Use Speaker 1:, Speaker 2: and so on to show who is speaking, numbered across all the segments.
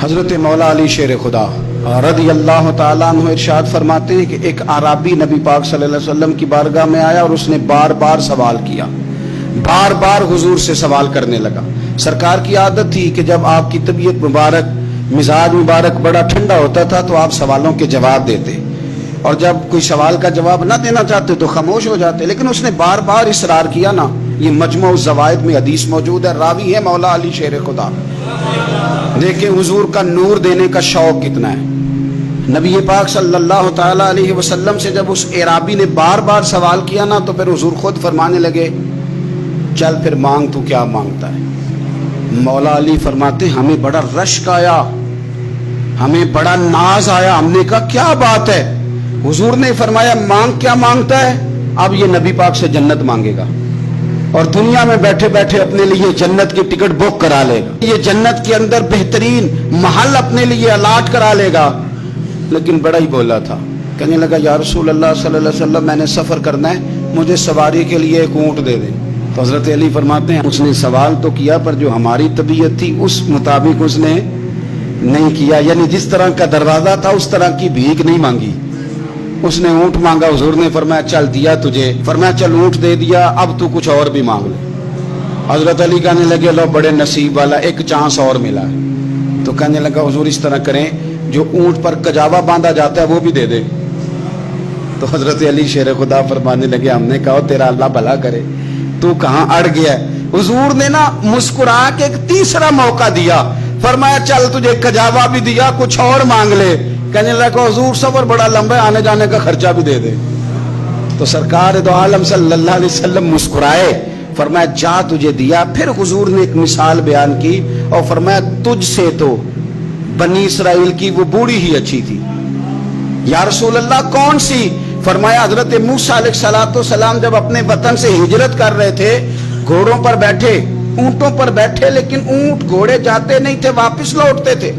Speaker 1: حضرت مولا علی شیر خدا رضی اللہ تعالیٰ عنہ ارشاد فرماتے ہیں کہ ایک عربی نبی پاک صلی اللہ علیہ وسلم کی بارگاہ میں آیا اور اس نے بار بار سوال کیا، بار بار حضور سے سوال کرنے لگا۔ سرکار کی عادت تھی کہ جب آپ کی طبیعت مبارک، مزاج مبارک بڑا ٹھنڈا ہوتا تھا تو آپ سوالوں کے جواب دیتے، اور جب کوئی سوال کا جواب نہ دینا چاہتے تو خاموش ہو جاتے۔ لیکن اس نے بار بار اصرار کیا نا۔ یہ مجموع الزوائد میں حدیث موجود ہے، راوی ہے مولا علی شیر خدا۔ دیکھیں حضور کا نور دینے کا شوق کتنا ہے۔ نبی پاک صلی اللہ تعالی علیہ وسلم سے جب اس اعرابی نے بار بار سوال کیا نا تو پھر حضور خود فرمانے لگے، چل پھر مانگ، تو کیا مانگتا ہے؟ مولا علی فرماتے ہمیں بڑا رشک آیا، ہمیں بڑا ناز آیا، ہم نے کہا کیا بات ہے؟ حضور نے فرمایا مانگ، کیا مانگتا ہے؟ اب یہ نبی پاک سے جنت مانگے گا اور دنیا میں بیٹھے بیٹھے اپنے لیے جنت کی ٹکٹ بک کرا لے گا، یہ جنت کے اندر بہترین محل اپنے لیے الاٹ کرا لے گا۔ لیکن بڑا ہی بولا تھا، کہنے لگا یا رسول اللہ صلی اللہ علیہ وسلم میں نے سفر کرنا ہے، مجھے سواری کے لیے ایک اونٹ دے دیں۔ تو حضرت علی فرماتے ہیں اس نے سوال تو کیا پر جو ہماری طبیعت تھی اس مطابق اس نے نہیں کیا، یعنی جس طرح کا دروازہ تھا اس طرح کی بھیک نہیں مانگی۔ اس نے اونٹ مانگا، حضور نے فرمایا چل دیا تجھے، فرمایا چل اونٹ دے دیا، اب تو کچھ اور بھی مانگ لے۔ حضرت علی کہنے لگے لو بڑے نصیب والا، ایک چانس اور ملا ہے۔ تو کہنے لگا حضور اس طرح کریں جو اونٹ پر کجاوا باندھا جاتا ہے وہ بھی دے دے۔ تو حضرت علی شیر خدا فرمانے لگے ہم نے کہا تیرا اللہ بھلا کرے، تو کہاں اڑ گیا ہے؟ حضور نے نا مسکرا کے ایک تیسرا موقع دیا، فرمایا چل تجھے کجاوا بھی دیا، کچھ اور مانگ لے۔ کہنے لگا حضور سفر بڑا لمبا ہے، آنے جانے کا خرچہ بھی دے دے۔ تو سرکار دو عالم صلی اللہ علیہ وسلم مسکرائے، فرمایا جا تجھے دیا۔ پھر حضور نے ایک مثال بیان کی اور فرمایا تجھ سے تو بنی اسرائیل کی وہ بوڑھی ہی اچھی تھی۔ یا رسول اللہ کون سی؟ فرمایا حضرت موسیٰ علیہ السلام جب اپنے وطن سے ہجرت کر رہے تھے، گھوڑوں پر بیٹھے، اونٹوں پر بیٹھے، لیکن اونٹ گھوڑے جاتے نہیں تھے، واپس لوٹتے تھے۔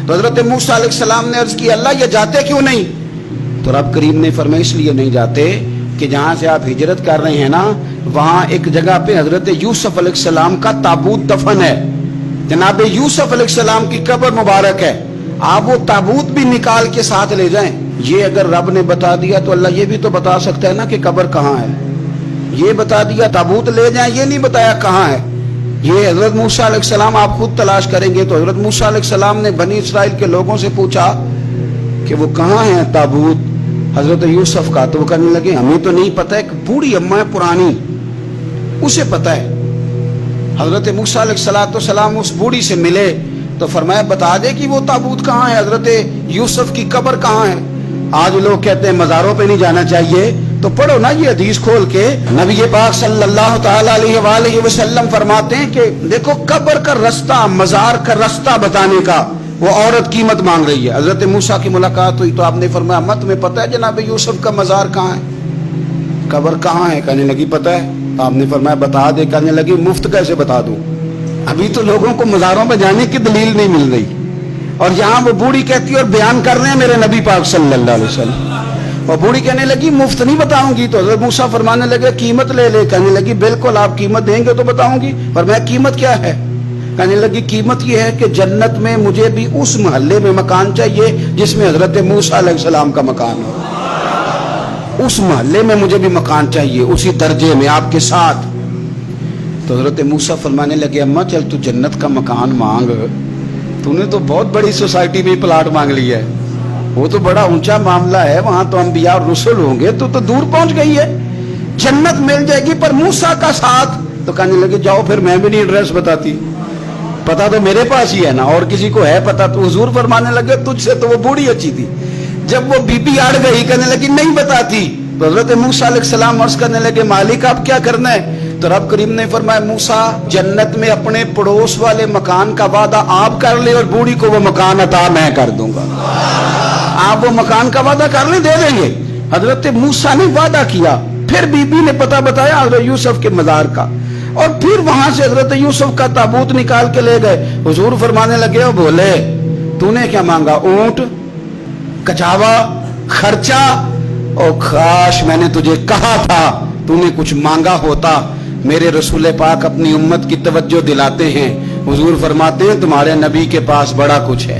Speaker 1: تو حضرت موسیٰ علیہ السلام نے عرض کی اللہ یہ جاتے کیوں نہیں؟ تو رب کریم نے فرمایا اس لیے نہیں جاتے کہ جہاں سے آپ ہجرت کر رہے ہیں نا وہاں ایک جگہ پہ حضرت یوسف علیہ السلام کا تابوت دفن ہے، جناب یوسف علیہ السلام کی قبر مبارک ہے، آپ وہ تابوت بھی نکال کے ساتھ لے جائیں۔ یہ اگر رب نے بتا دیا تو اللہ یہ بھی تو بتا سکتا ہے نا کہ قبر کہاں ہے۔ یہ بتا دیا تابوت لے جائیں، یہ نہیں بتایا کہاں ہے۔ یہ حضرت موسیٰ علیہ السلام آپ خود تلاش کریں گے تو حضرت موسیٰ علیہ السلام نے بنی اسرائیل کے لوگوں سے پوچھا کہ وہ کہاں ہے تابوت حضرت یوسف کا؟ تو وہ کہنے لگے ہمیں تو نہیں پتہ، ایک بوڑھی اماں ہے پرانی اسے پتہ ہے۔ حضرت موسیٰ علیہ السلام اس بوڑھی سے ملے تو فرمایا بتا دے کہ وہ تابوت کہاں ہے، حضرت یوسف کی قبر کہاں ہے۔ آج لوگ کہتے ہیں مزاروں پہ نہیں جانا چاہیے، تو پڑھو نا یہ حدیث کھول کے۔ نبی پاک صلی اللہ تعالی علیہ وآلہ وسلم فرماتے ہیں کہ دیکھو قبر کا رستہ، مزار کا رستہ بتانے کا وہ عورت قیمت مانگ رہی ہے۔ حضرت موسیٰ کی ملاقات ہوئی تو آپ نے فرمایا مت میں پتہ ہے جناب یوسف کا مزار کہاں ہے، قبر کہاں ہے؟ کہنے لگی پتہ ہے۔ تو آپ نے فرمایا بتا دے۔ کہنے لگی مفت کیسے بتا دوں، ابھی تو لوگوں کو مزاروں پہ جانے کی دلیل نہیں مل رہی، اور یہاں وہ بوڑھی کہتی ہے اور بیان کر رہے ہیں میرے نبی پاک صلی اللہ علیہ وسلم، اور بوڑھی کہنے لگی مفت نہیں بتاؤں گی۔ تو حضرت موسیٰ فرمانے لگے قیمت لے لے۔ کہنے لگی بالکل آپ قیمت دیں گے تو بتاؤں گی۔ فرمایا قیمت کیا ہے؟ کہنے لگی قیمت یہ ہے کہ جنت میں مجھے بھی اس محلے میں مکان چاہیے جس میں حضرت موسیٰ علیہ السلام کا مکان ہو، اس محلے میں مجھے بھی مکان چاہیے، اسی درجے میں آپ کے ساتھ۔ تو حضرت موسیٰ فرمانے لگے اماں چل تو جنت کا مکان مانگ، تو نے تو بہت بڑی سوسائٹی میں پلاٹ مانگ لیا ہے، وہ تو بڑا اونچا معاملہ ہے، وہاں تو انبیاء اور رسول ہوں گے، تو دور پہنچ گئی ہے، جنت مل جائے گی پر موسیٰ کا ساتھ۔ تو کہنے لگے جاؤ پھر میں بھی نہیں ایڈریس بتاتی، پتا تو میرے پاس ہی ہے نا، اور کسی کو ہے پتا؟ تو حضور فرمانے لگے تجھ سے تو وہ بوڑھی اچھی تھی۔ جب وہ بی بی اڑ گئی کہنے لگی نہیں بتاتی، تو حضرت موسیٰ علیہ السلام عرض کرنے لگے مالک آپ کیا کرنا ہے؟ تو رب کریم نے فرمایا موسیٰ جنت میں اپنے پڑوس والے مکان کا وعدہ آپ کر لے اور بوڑھی کو وہ مکان عطا میں کر دوں گا۔ آپ وہ مکان کا وعدہ کر لیں، دے دیں گے۔ حضرت موسیٰ نے وعدہ کیا، پھر بی بی نے پتہ بتایا حضرت یوسف کے مزار کا، اور پھر وہاں سے حضرت یوسف کا تابوت نکال کے لے گئے۔ حضور فرمانے لگے اور بولے تو نے کیا مانگا؟ اونٹ، کچاوا، خرچہ؟ اور کاش میں نے تجھے کہا تھا تو نے کچھ مانگا ہوتا۔ میرے رسول پاک اپنی امت کی توجہ دلاتے ہیں، حضور فرماتے ہیں تمہارے نبی کے پاس بڑا کچھ ہے،